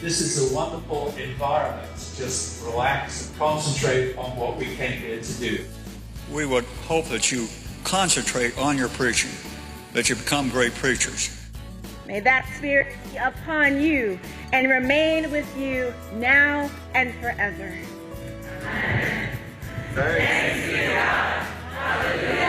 This is a wonderful environment to just relax and concentrate on what we came here to do. We would hope that you concentrate on your preaching, that you become great preachers. May that spirit be upon you and remain with you now and forever. Thanks be to God. Hallelujah.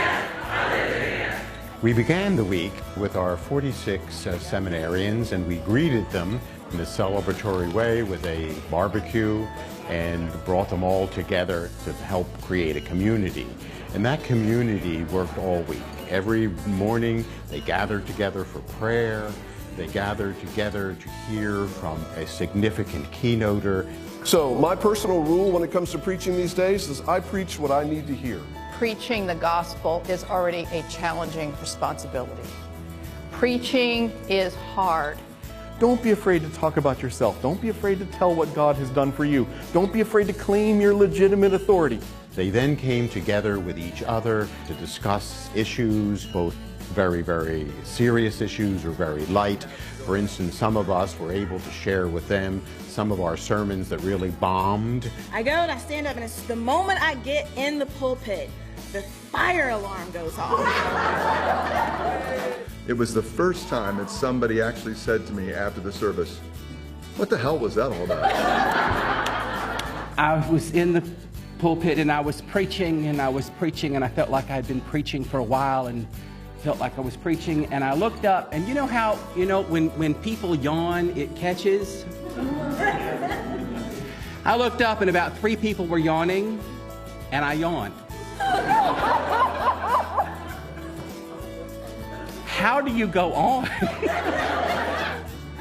Hallelujah. We began the week with our 46 seminarians, and we greeted them in a celebratory way with a barbecue and brought them all together to help create a community. And that community worked all week. Every morning they gathered together for prayer. They gathered together to hear from a significant keynoter. So my personal rule when it comes to preaching these days is I preach what I need to hear. Preaching the gospel is already a challenging responsibility. Preaching is hard. Don't be afraid to talk about yourself. Don't be afraid to tell what God has done for you. Don't be afraid to claim your legitimate authority. They then came together with each other to discuss issues, both very, very serious issues or very light. For instance, some of us were able to share with them some of our sermons that really bombed. I go and I stand up, and it's the moment I get in the pulpit, the fire alarm goes off. It was the first time that somebody actually said to me after the service, "What the hell was that all about?" I was in the pulpit and I was preaching and I felt like I'd been preaching for a while and felt like I was preaching, and I looked up, and you know how, when people yawn, it catches? I looked up and about 3 people were yawning, and I yawned. How do you go on?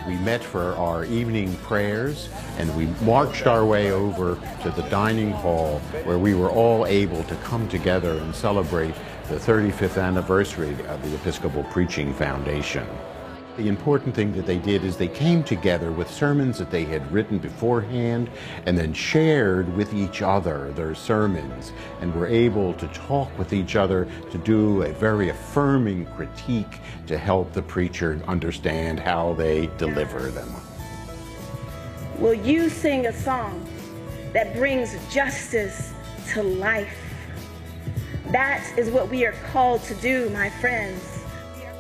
We met for our evening prayers, and we marched our way over to the dining hall where we were all able to come together and celebrate the 35th anniversary of the Episcopal Preaching Foundation. The important thing that they did is they came together with sermons that they had written beforehand and then shared with each other their sermons, and were able to talk with each other to do a very affirming critique to help the preacher understand how they deliver them. Will you sing a song that brings justice to life? That is what we are called to do, my friends.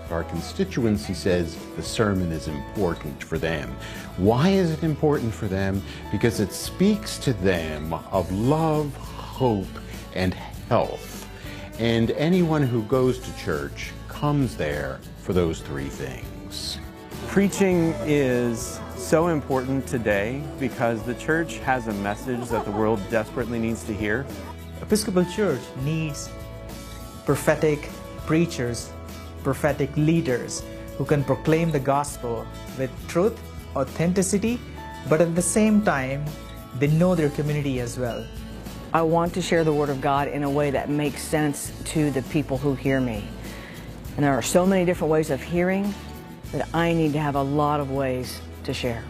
Our constituency says the sermon is important for them. Why is it important for them? Because it speaks to them of love, hope, and health. And anyone who goes to church comes there for those 3 things. Preaching is so important today because the church has a message that the world desperately needs to hear. Episcopal Church needs prophetic preachers, prophetic leaders who can proclaim the gospel with truth, authenticity, but at the same time, they know their community as well. I want to share the Word of God in a way that makes sense to the people who hear me. And there are so many different ways of hearing that I need to have a lot of ways to share.